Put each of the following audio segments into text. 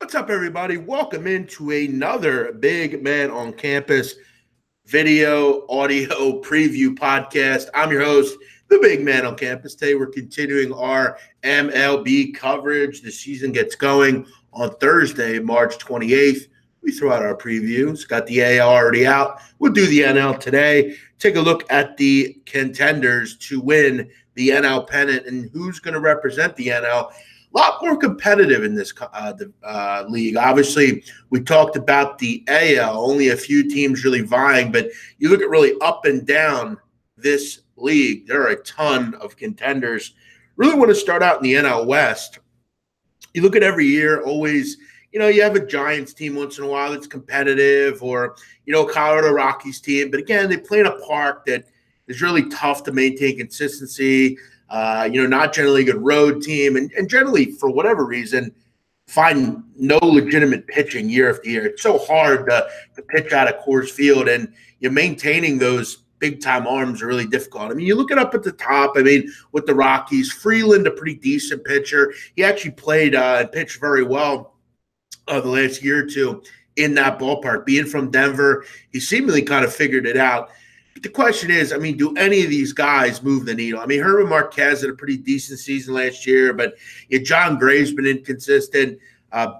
What's up, everybody? Welcome into another Big Man on Campus video, audio preview podcast. I'm your host, the Big Man on Campus. Today, we're continuing our MLB coverage. The season gets going on Thursday, March 28th. We throw out our previews. Got the AL already out. We'll do the NL today. Take a look at the contenders to win the NL pennant and who's going to represent the NL. A lot more competitive in this league. Obviously, we talked about the AL, only a few teams really vying, but you look at really up and down this league, there are a ton of contenders. Really want to start out in the NL West. You look at every year, always, you have a Giants team once in a while that's competitive, or, Colorado Rockies team. But again, they play in a park that is really tough to maintain consistency. Not generally a good road team, and generally, for whatever reason, find no legitimate pitching year after year. It's so hard to pitch out of Coors Field, and maintaining those big-time arms are really difficult. I mean, you look it up at the top. I mean, with the Rockies, Freeland, a pretty decent pitcher. He actually played and pitched very well the last year or two in that ballpark. Being from Denver, he seemingly kind of figured it out. But the question is, I mean, do any of these guys move the needle? I mean, Herman Marquez had a pretty decent season last year, but John Gray's been inconsistent.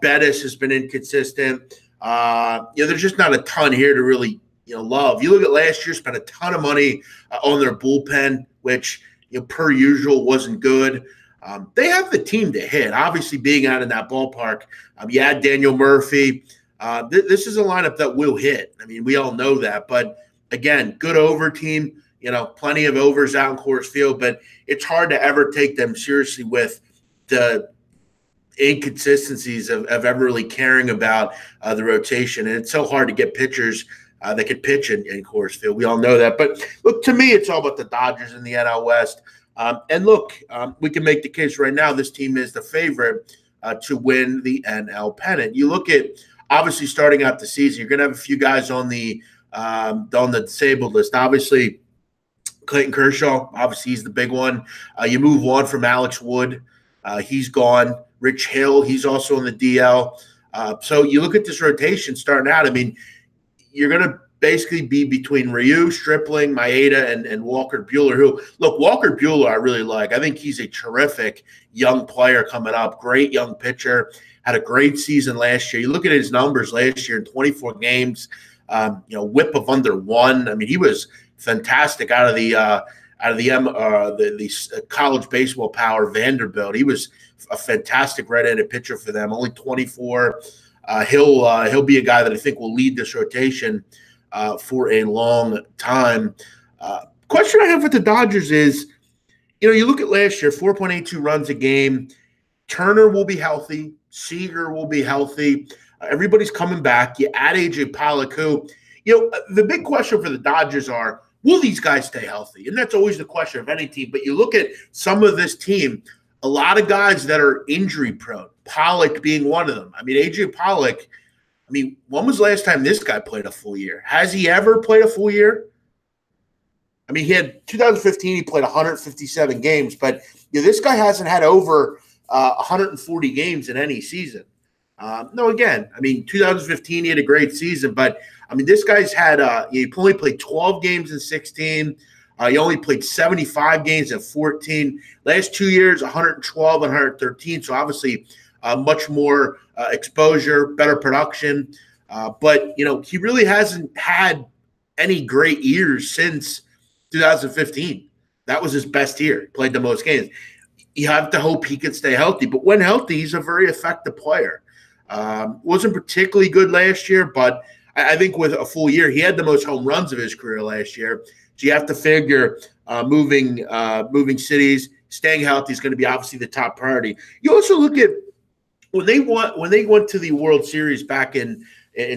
Bettis has been inconsistent. There's just not a ton here to really, love. You look at last year, spent a ton of money on their bullpen, which, per usual, wasn't good. They have the team to hit. Obviously, being out in that ballpark, you add Daniel Murphy. This is a lineup that will hit. I mean, we all know that, but again, good over team, plenty of overs out in Coors Field, but it's hard to ever take them seriously with the inconsistencies of ever really caring about the rotation. And it's so hard to get pitchers that could pitch in Coors Field. We all know that. But look, to me, it's all about the Dodgers in the NL West. We can make the case right now this team is the favorite to win the NL pennant. You look at, obviously, starting out the season, you're going to have a few guys on the disabled list. Obviously, Clayton Kershaw, obviously he's the big one. You move on from Alex Wood. He's gone. Rich Hill, he's also on the DL. So you look at this rotation starting out, I mean, you're going to basically be between Ryu, Stripling, Maeda, and Walker Buehler, who, look, Walker Buehler I really like. I think he's a terrific young player coming up, great young pitcher, had a great season last year. You look at his numbers last year in 24 games, whip of under 1. I mean, he was fantastic out of the college baseball power Vanderbilt. He was a fantastic right-handed pitcher for them. Only 24. He'll be a guy that I think will lead this rotation for a long time. Question I have with the Dodgers is, you look at last year, 4.82 runs a game. Turner will be healthy. Seager will be healthy. Everybody's coming back. You add A.J. Pollock, who, the big question for the Dodgers are, will these guys stay healthy? And that's always the question of any team. But you look at some of this team, a lot of guys that are injury prone, Pollock being one of them. I mean, A.J. Pollock, when was the last time this guy played a full year? Has he ever played a full year? I mean, he had 2015, he played 157 games, but this guy hasn't had over 140 games in any season. No, again, 2015, he had a great season, but, this guy's had he only played 12 games in 16. He only played 75 games in 14. Last 2 years, 112 and 113, so obviously much more exposure, better production. But, he really hasn't had any great years since 2015. That was his best year, played the most games. You have to hope he can stay healthy, but when healthy, he's a very effective player. Wasn't particularly good last year, but I think with a full year, he had the most home runs of his career last year. So you have to figure moving cities, staying healthy is going to be obviously the top priority. You also look at when they went to the World Series back in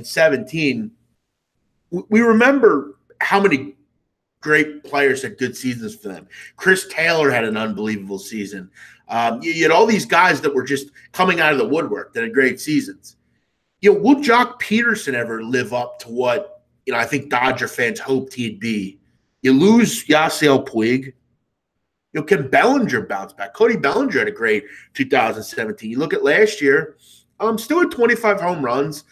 17. We remember how many great players had good seasons for them. Chris Taylor had an unbelievable season. You had all these guys that were just coming out of the woodwork that had great seasons. Will Jock Peterson ever live up to what I think Dodger fans hoped he'd be? You lose Yasiel Puig. Can Bellinger bounce back? Cody Bellinger had a great 2017. You look at last year, Still at 25 home runs.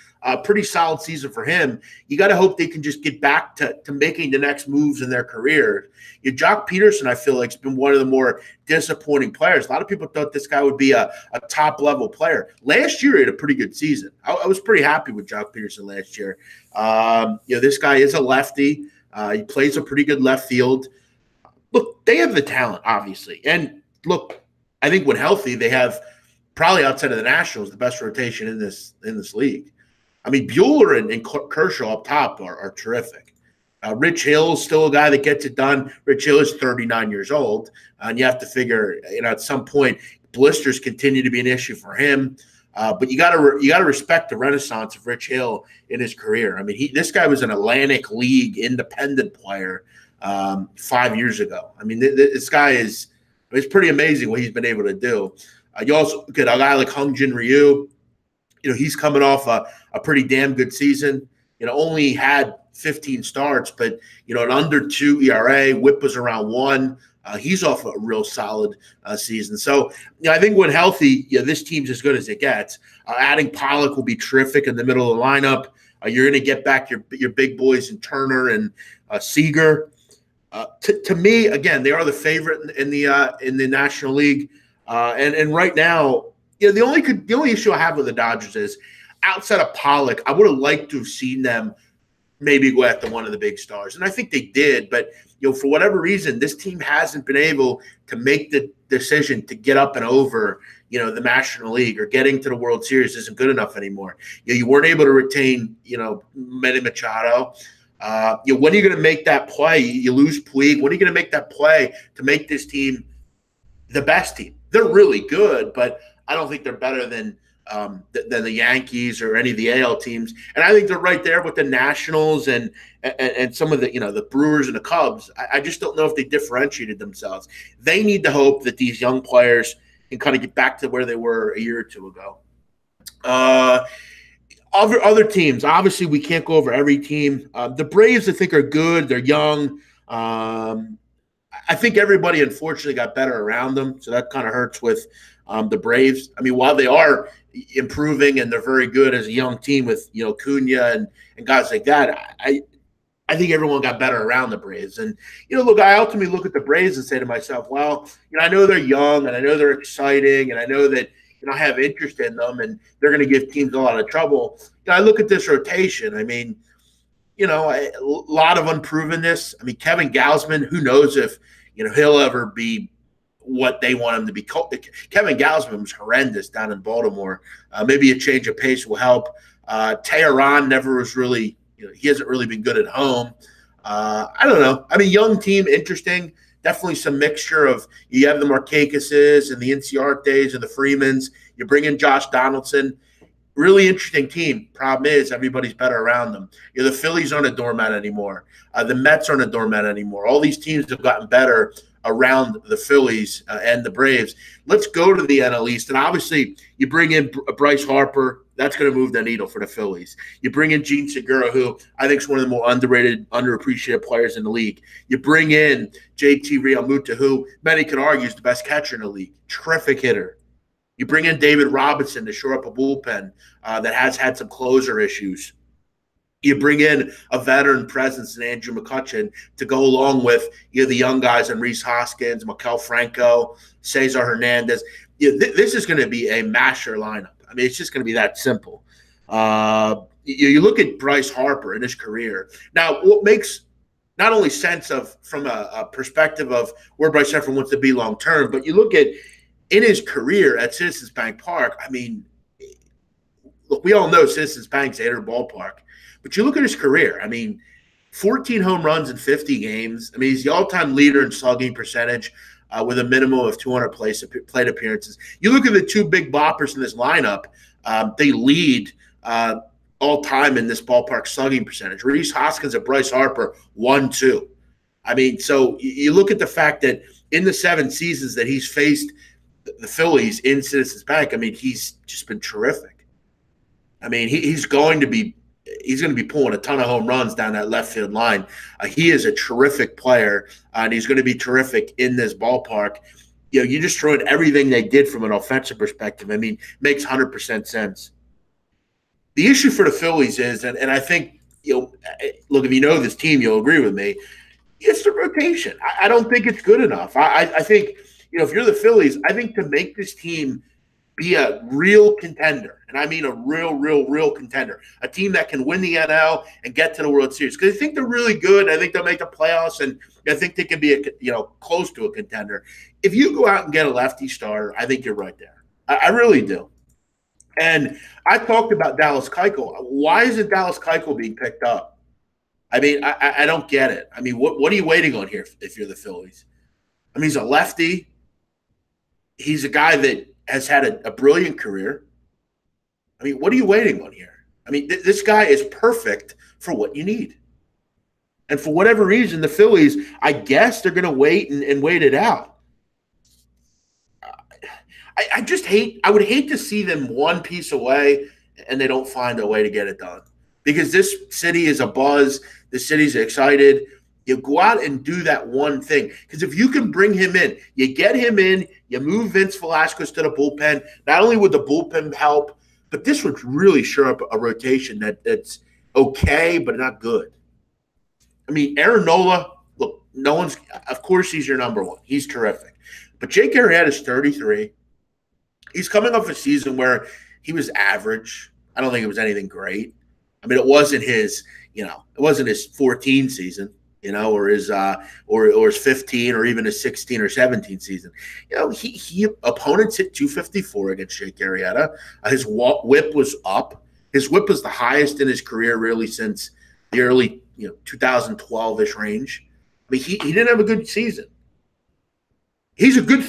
Pretty solid season for him. You got to hope they can just get back to making the next moves in their career. Jock Peterson, I feel like, has been one of the more disappointing players. A lot of people thought this guy would be a top-level player. Last year, he had a pretty good season. I was pretty happy with Jock Peterson last year. This guy is a lefty. He plays a pretty good left field. Look, they have the talent, obviously. And, look, I think when healthy, they have probably outside of the Nationals the best rotation in this league. I mean, Buehler and Kershaw up top are terrific. Rich Hill's still a guy that gets it done. Rich Hill is 39 years old, and you have to figure, at some point, blisters continue to be an issue for him. But you got to respect the renaissance of Rich Hill in his career. I mean, this guy was an Atlantic League independent player 5 years ago. I mean, this guy it's pretty amazing what he's been able to do. You also get a guy like Hyun-Jin Ryu. He's coming off a pretty damn good season. Only had 15 starts, but, an under 2 ERA, whip was around 1. He's off a real solid season. So, I think when healthy, this team's as good as it gets. Adding Pollock will be terrific in the middle of the lineup. You're going to get back your big boys in Turner and Seager. To me, again, they are the favorite in the National League. And right now, the only issue I have with the Dodgers is outside of Pollock, I would have liked to have seen them maybe go after one of the big stars. And I think they did. But, for whatever reason, this team hasn't been able to make the decision to get up and over, the National League, or getting to the World Series isn't good enough anymore. You weren't able to retain, Manny Machado. When are you going to make that play? You lose Puig. When are you going to make that play to make this team the best team? They're really good, but I don't think they're better than the Yankees or any of the AL teams. And I think they're right there with the Nationals and some of the the Brewers and the Cubs. I just don't know if they differentiated themselves. They need to hope that these young players can kind of get back to where they were a year or two ago. Other teams, obviously, we can't go over every team. The Braves, I think, are good. They're young. I think everybody, unfortunately, got better around them, so that kind of hurts with the Braves. I mean, while they are improving and they're very good as a young team with Cunha and guys like that, I think everyone got better around the Braves. And look, I ultimately look at the Braves and say to myself, well, I know they're young and I know they're exciting and I know that I have interest in them and they're going to give teams a lot of trouble. I look at this rotation. I mean, a lot of unprovenness. I mean, Kevin Gausman, who knows if he'll ever be what they want him to be. Kevin Gausman was horrendous down in Baltimore. Maybe a change of pace will help. Tehran never was really, he hasn't really been good at home. I don't know. I mean, young team, interesting. Definitely some mixture of, you have the Markakises and the Inciartes and the Freemans. You bring in Josh Donaldson. Really interesting team. Problem is, everybody's better around them. The Phillies aren't a doormat anymore. The Mets aren't a doormat anymore. All these teams have gotten better around the Phillies and the Braves. Let's go to the NL East. And obviously, you bring in Bryce Harper. That's going to move the needle for the Phillies. You bring in Gene Segura, who I think is one of the more underrated, underappreciated players in the league. You bring in JT Realmuto, who many could argue is the best catcher in the league. Terrific hitter. You bring in David Robinson to shore up a bullpen that has had some closer issues. You bring in a veteran presence in Andrew McCutchen to go along with the young guys and Rhys Hoskins, Maikel Franco, Cesar Hernandez. This is going to be a masher lineup. I mean, it's just going to be that simple. You look at Bryce Harper in his career. Now, what makes not only sense from a perspective of where Bryce Harper wants to be long term, but you look at in his career at Citizens Bank Park. I mean, look, we all know Citizens Bank's a hitter ballpark, but you look at his career. I mean, 14 home runs in 50 games. I mean, he's the all-time leader in slugging percentage with a minimum of 200 plate appearances. You look at the two big boppers in this lineup, they lead all time in this ballpark slugging percentage. Rhys Hoskins and Bryce Harper, 1-2. I mean, so you look at the fact that in the 7 seasons that he's faced the Phillies in Citizens Bank, I mean, he's just been terrific. I mean, he's going to be pulling a ton of home runs down that left field line. He is a terrific player, and he's going to be terrific in this ballpark. You just throw in everything they did from an offensive perspective. I mean, makes 100% sense. The issue for the Phillies is, and I think, look, if you know this team, you'll agree with me, it's the rotation. I don't think it's good enough. I think, if you're the Phillies, I think to make this team be a real contender, and I mean a real contender, a team that can win the NL and get to the World Series, because I think they're really good. I think they'll make the playoffs, and I think they can be close to a contender. If you go out and get a lefty starter, I think you're right there. I really do. And I talked about Dallas Keuchel. Why isn't Dallas Keuchel being picked up? I mean, I don't get it. I mean, what are you waiting on here if you're the Phillies? I mean, he's a lefty. He's a guy that has had a brilliant career. I mean, what are you waiting on here? I mean, this guy is perfect for what you need. And for whatever reason, the Phillies, I guess they're going to wait and wait it out. I would hate to see them one piece away and they don't find a way to get it done. Because this city is abuzz. The city's excited. You go out and do that one thing. Because if you can bring him in, you get him in, you move Vince Velasquez to the bullpen. Not only would the bullpen help, but this would really shore up a rotation that's okay, but not good. I mean, Aaron Nola, look, of course he's your number one. He's terrific. But Jake Arrieta's 33. He's coming off a season where he was average. I don't think it was anything great. I mean, it wasn't his 14 season, or his 15 or even his 16 or 17 season. He opponents hit 254 against Jake Arrieta. His whip was up. His whip was the highest in his career really since the early 2012-ish range. I mean, he didn't have a good season. He's a good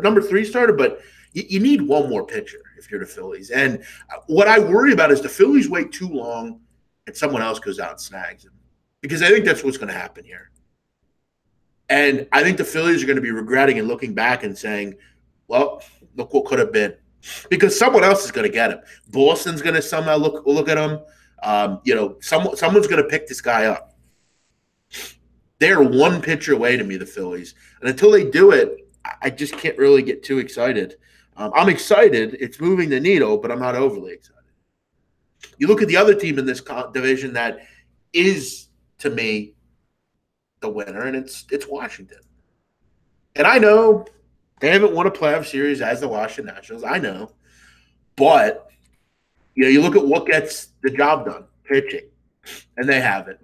number three starter, but you need one more pitcher if you're the Phillies. And what I worry about is the Phillies wait too long and someone else goes out and snags him. Because I think that's what's going to happen here. And I think the Phillies are going to be regretting and looking back and saying, well, look what could have been. Because someone else is going to get him. Boston's going to somehow look at him. Someone's going to pick this guy up. They're one pitcher away to me, the Phillies. And until they do it, I just can't really get too excited. I'm excited. It's moving the needle, but I'm not overly excited. You look at the other team in this division that is, to me, the winner, and it's Washington. And I know they haven't won a playoff series as the Washington Nationals. I know. But, you look at what gets the job done, pitching, and they haven't.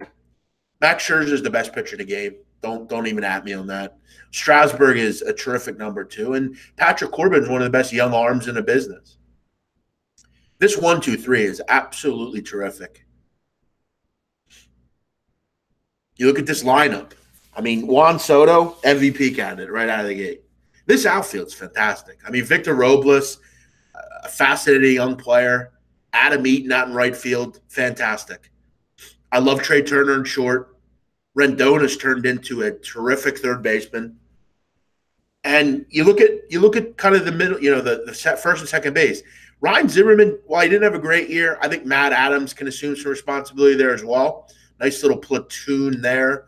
Max Scherzer is the best pitcher in the game. Don't even at me on that. Strasburg is a terrific number 2, and Patrick Corbin is one of the best young arms in the business. This 1-2-3 is absolutely terrific. You look at this lineup. I mean, Juan Soto, MVP candidate right out of the gate. This outfield's fantastic. I mean, Victor Robles, a fascinating young player. Adam Eaton out in right field, fantastic. I love Trey Turner in short. Rendon has turned into a terrific third baseman. And you look at kind of the middle, the first and second base. Ryan Zimmerman, while he didn't have a great year, I think Matt Adams can assume some responsibility there as well. Nice little platoon there.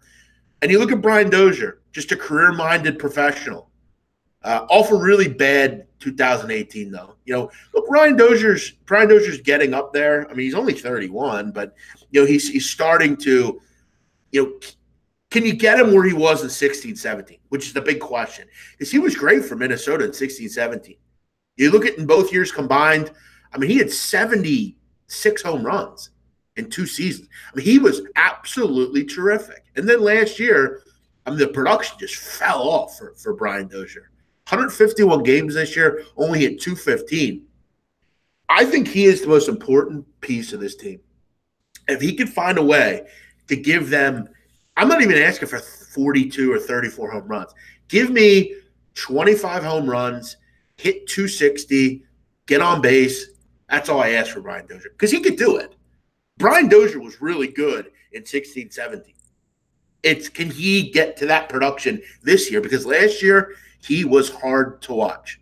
And you look at Brian Dozier, just a career-minded professional. All for really bad 2018, though. Look, Brian Dozier's getting up there. I mean, he's only 31, but he's starting to, can you get him where he was in 16-17, which is the big question. Because he was great for Minnesota in 16-17. You look at in both years combined, I mean, he had 76 home runs in 2 seasons. I mean, he was absolutely terrific. And then last year, the production just fell off for Brian Dozier. 151 games this year, only hit 215. I think he is the most important piece of this team. If he can find a way to give them – I'm not even asking for 42 or 34 home runs. Give me 25 home runs, hit 260, get on base. That's all I ask for Brian Dozier because he could do it. Brian Dozier was really good in 16-17. It's can he get to that production this year? Because last year he was hard to watch.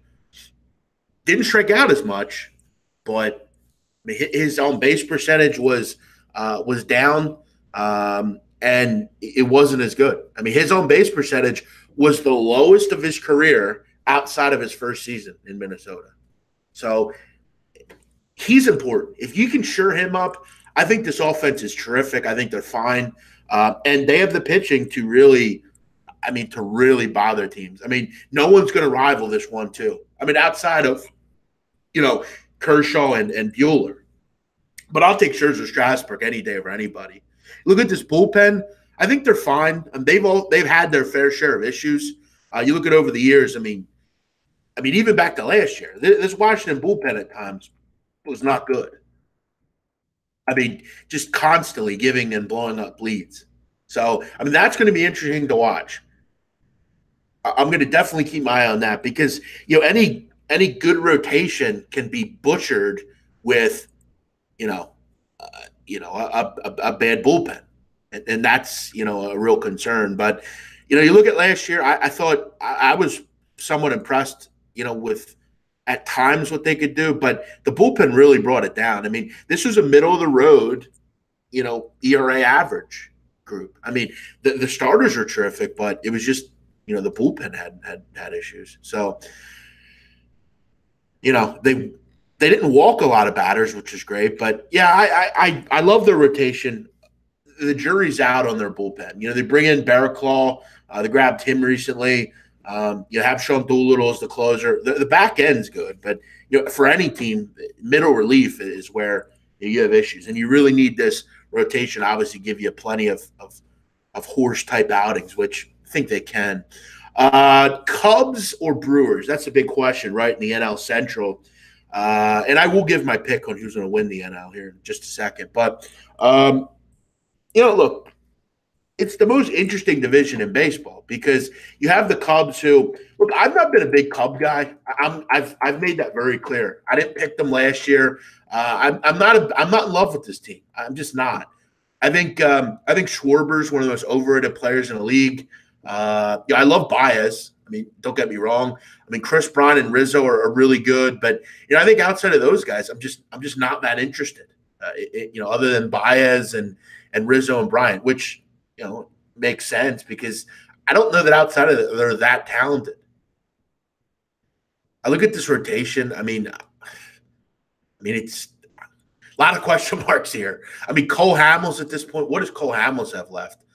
Didn't strike out as much, but his on base percentage was down, and it wasn't as good. I mean, his on base percentage was the lowest of his career outside of his first season in Minnesota. So he's important. If you can shore him up, I think this offense is terrific. I think they're fine. And they have the pitching to really, to really bother teams. No one's going to rival this 1-2. Outside of, Kershaw and Bueller. But I'll take Scherzer Strasburg any day over anybody. Look at this bullpen. I think they're fine. They've had their fair share of issues. You look at over the years. Even back to last year, this Washington bullpen at times was not good. Just constantly giving and blowing up leads. So, that's going to be interesting to watch. I'm going to definitely keep my eye on that because, any good rotation can be butchered with, a bad bullpen. And that's, a real concern. But, you look at last year, I thought I was somewhat impressed, with at times what they could do, but the bullpen really brought it down. This was a middle of the road, ERA average group. The starters are terrific, but it was just, the bullpen had issues. So, they didn't walk a lot of batters, which is great. But yeah, I love their rotation. The jury's out on their bullpen. They bring in Barraclaw. They grabbed him recently. You have Sean Doolittle as the closer. The back end's good, but for any team, middle relief is where you have issues, and you really need this rotation. Obviously, give you plenty of horse type outings, which I think they can. Cubs or Brewers? That's a big question, right? In the NL Central, and I will give my pick on who's going to win the NL here in just a second. But look. It's the most interesting division in baseball because you have the Cubs who look. I've not been a big Cub guy. I've made that very clear. I didn't pick them last year. I'm not in love with this team. I'm just not. I think Schwarber's one of the most overrated players in the league. I love Baez. Don't get me wrong. Chris Bryant and Rizzo are really good, but I think outside of those guys, I'm just not that interested. Other than Baez and Rizzo and Bryant, which makes sense because I don't know that outside of it, they're that talented. I look at this rotation. It's a lot of question marks here. Cole Hamels at this point. What does Cole Hamels have left?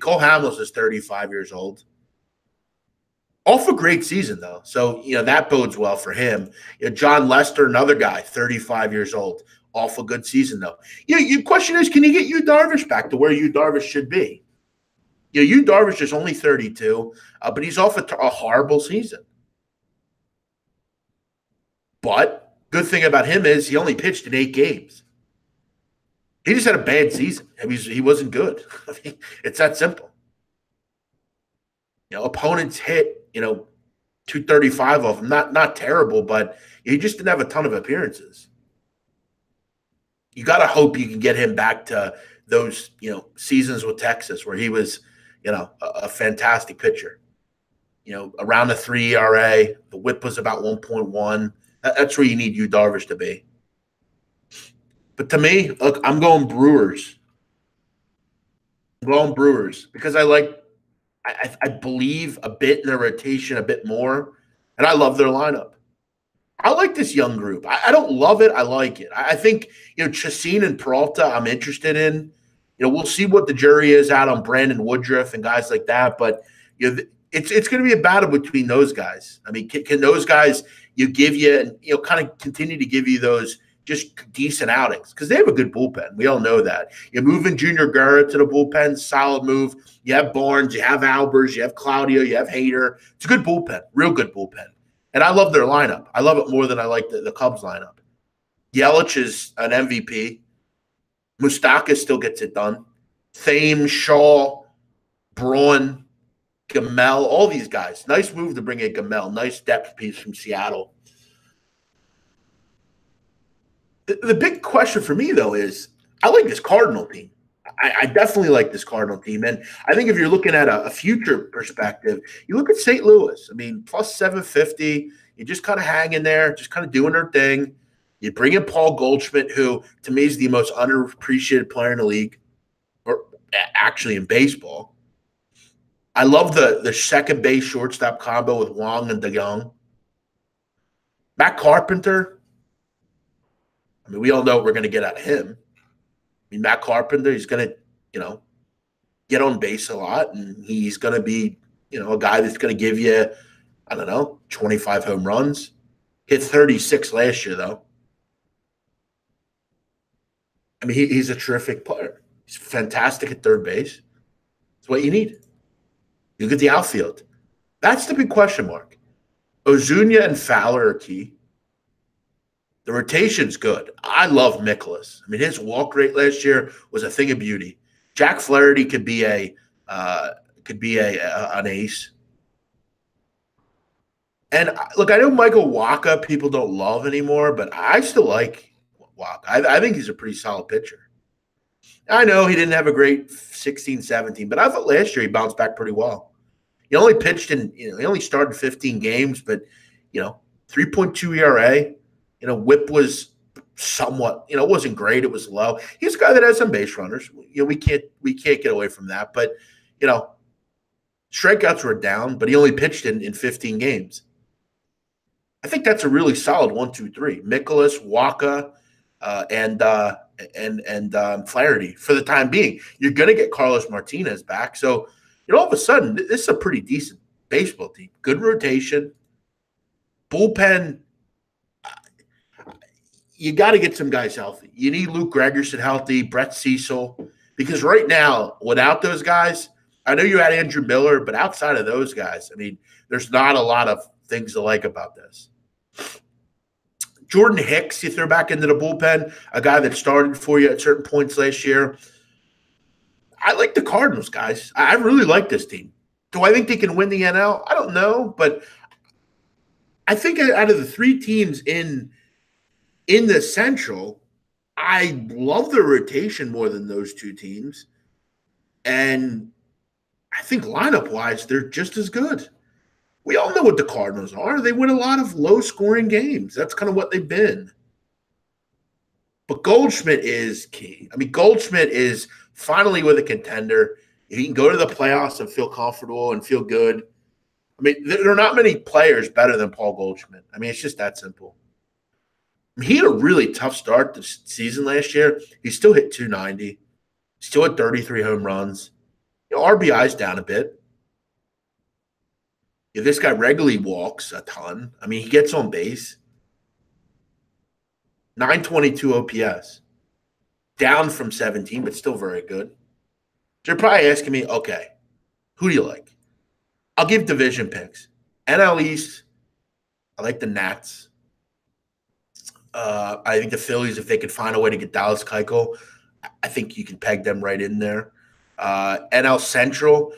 Cole Hamels is 35 years old. Off a great season, though. So, that bodes well for him. John Lester, another guy, 35 years old. Off a good season, though. Your question is, can you get Yu Darvish back to where Yu Darvish should be? Yu Darvish is only 32, but he's off a horrible season. But good thing about him is he only pitched in 8 games. He just had a bad season. He wasn't good. It's that simple. Opponents hit, 235 of them. Not terrible, but he just didn't have a ton of appearances. You got to hope you can get him back to those, seasons with Texas where he was – a fantastic pitcher. Around a 3 ERA, the whip was about 1.1. That's where you need Yu Darvish to be. But to me, look, I'm going Brewers. Because I believe a bit in their rotation, a bit more, and I love their lineup. I like this young group. I don't love it. I like it. I think, Chacin and Peralta I'm interested in. We'll see what the jury is out on Brandon Woodruff and guys like that. But, it's going to be a battle between those guys. Can those guys give you, kind of continue to give you those just decent outings? Because they have a good bullpen. We all know that. You're moving Junior Guerra to the bullpen, solid move. You have Barnes, you have Albers, you have Claudio, you have Hader. It's a good bullpen, real good bullpen. And I love their lineup. I love it more than I like the Cubs lineup. Yelich is an MVP. Moustakas still gets it done. Thames, Shaw, Braun, Gamel, all these guys. Nice move to bring in Gamel. Nice depth piece from Seattle. The big question for me, though, is I like this Cardinal team. I definitely like this Cardinal team. And I think if you're looking at a future perspective, you look at St. Louis. Plus 750. You're just kind of hanging there, just kind of doing their thing. You bring in Paul Goldschmidt, who to me is the most underappreciated player in the league, or actually in baseball. I love the second base shortstop combo with Wong and DeYoung. Matt Carpenter, I mean, we all know what we're going to get out of him. I mean, Matt Carpenter, he's going to, get on base a lot, and he's going to be, a guy that's going to give you, 25 home runs. Hit 36 last year, though. I mean, he's a terrific player. He's fantastic at third base. It's what you need. You get the outfield. That's the big question mark. Ozuna and Fowler are key. The rotation's good. I love Mikolas. I mean, his walk rate last year was a thing of beauty. Jack Flaherty could be an ace. And look, I know Michael Wacha people don't love anymore, but I still like Wacha. I think he's a pretty solid pitcher. I know he didn't have a great 16, 17, but I thought last year he bounced back pretty well. He only pitched he only started 15 games, but 3.2 ERA. WHIP was somewhat, it wasn't great. It was low. He's a guy that has some base runners. We can't get away from that. But strikeouts were down, but he only pitched in 15 games. I think that's a really solid 1, 2, 3. Mikolas, Wacha, and Flaherty for the time being. You're going to get Carlos Martinez back, so all of a sudden this is a pretty decent baseball team. Good rotation, bullpen. You got to get some guys healthy. You need Luke Gregerson healthy, Brett Cecil, because right now, without those guys, I know you had Andrew Miller, but outside of those guys, I mean, there's not a lot of things to like about this. Jordan Hicks, you throw back into the bullpen, a guy that started for you at certain points last year. I like the Cardinals, guys. I really like this team. Do I think they can win the NL? I don't know, but I think out of the three teams in the Central, I love the rotation more than those two teams. And I think lineup-wise, they're just as good. We all know what the Cardinals are. They win a lot of low-scoring games. That's kind of what they've been. But Goldschmidt is key. I mean, Goldschmidt is finally with a contender. He can go to the playoffs and feel comfortable and feel good. I mean, there are not many players better than Paul Goldschmidt. I mean, it's just that simple. I mean, he had a really tough start this season last year. He still hit 290. Still had 33 home runs. RBI's down a bit. This guy regularly walks a ton. I mean, he gets on base. 922 OPS. Down from 17, but still very good. So you're probably asking me, okay, who do you like? I'll give division picks. NL East, I like the Nats. I think the Phillies, if they could find a way to get Dallas Keuchel, I think you can peg them right in there. NL Central,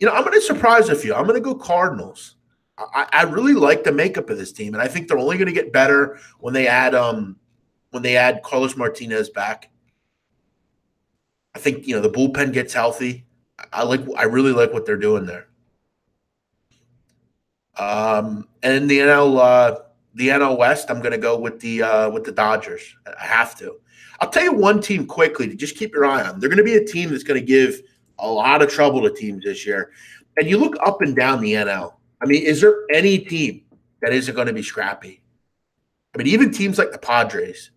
I'm going to surprise a few. I'm going to go Cardinals. I really like the makeup of this team, and I think they're only going to get better when they add Carlos Martinez back. I think the bullpen gets healthy. I really like what they're doing there. And the NL West, I'm going to go with the Dodgers. I have to. I'll tell you one team quickly to just keep your eye on. They're going to be a team that's going to give a lot of trouble to teams this year. And you look up and down the NL. I mean, is there any team that isn't going to be scrappy? I mean, even teams like the Padres.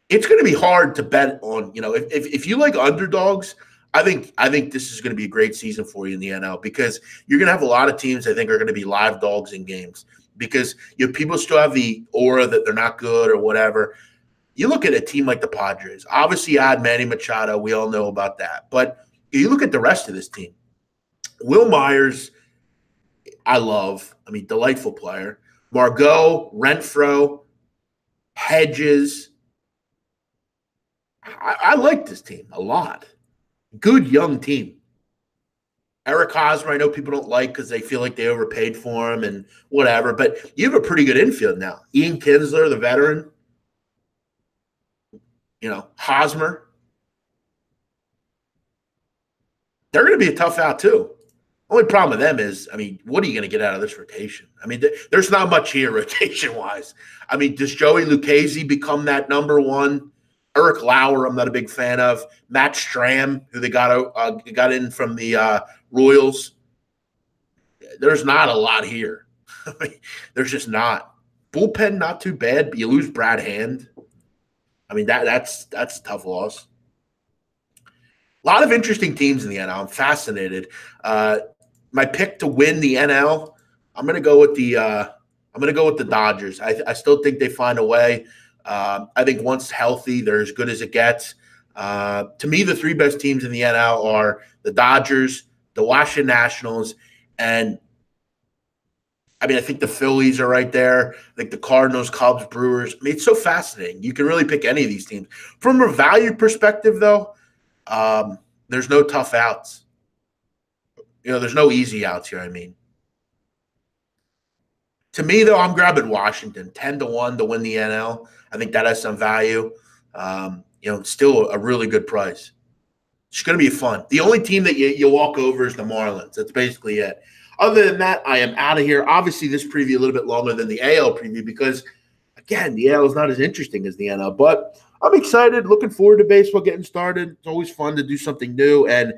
It's going to be hard to bet on. If you like underdogs, I think this is going to be a great season for you in the NL because you're going to have a lot of teams I think are going to be live dogs in games because people still have the aura that they're not good or whatever. You look at a team like the Padres. Obviously, you had Manny Machado. We all know about that. But you look at the rest of this team. Will Myers, I love. I mean, delightful player. Margot, Renfroe, Hedges. I like this team a lot. Good young team. Eric Hosmer, I know people don't like because they feel like they overpaid for him and whatever, but you have a pretty good infield now. Ian Kinsler, the veteran. Hosmer. They're going to be a tough out too. Only problem with them is, I mean, what are you going to get out of this rotation? I mean, there's not much here rotation-wise. I mean, does Joey Lucchesi become that number one? Eric Lauer, I'm not a big fan of. Matt Strahm, who they got in from the Royals. There's not a lot here. I mean, there's just not. Bullpen, not too bad, but you lose Brad Hand. I mean, that's a tough loss. A lot of interesting teams in the NL. I'm fascinated. My pick to win the NL, I'm going to go with the Dodgers. I still think they find a way. I think once healthy, they're as good as it gets. To me, the three best teams in the NL are the Dodgers, the Washington Nationals, and I mean, I think the Phillies are right there. I think the Cardinals, Cubs, Brewers. I mean, it's so fascinating. You can really pick any of these teams. From a value perspective, though, there's no tough outs. There's no easy outs here. I mean, to me, though, I'm grabbing Washington 10-1 to win the NL. I think that has some value. Still a really good price. It's going to be fun. The only team that you walk over is the Marlins. That's basically it. Other than that, I am out of here. Obviously, this preview a little bit longer than the AL preview because, again, the AL is not as interesting as the NL. But I'm excited, looking forward to baseball getting started. It's always fun to do something new. And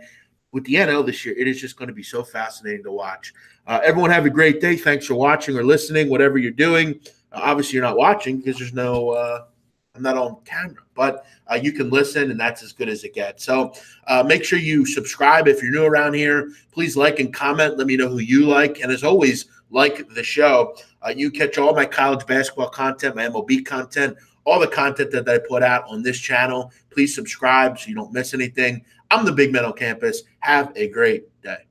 with the NL this year, it is just going to be so fascinating to watch. Everyone have a great day. Thanks for watching or listening, whatever you're doing. Obviously, you're not watching because there's no I'm not on camera, but you can listen, and that's as good as it gets. So make sure you subscribe if you're new around here. Please like and comment. Let me know who you like. And as always, like the show. You catch all my college basketball content, my MLB content, all the content that I put out on this channel. Please subscribe so you don't miss anything. I'm the Big Man on Campus. Have a great day.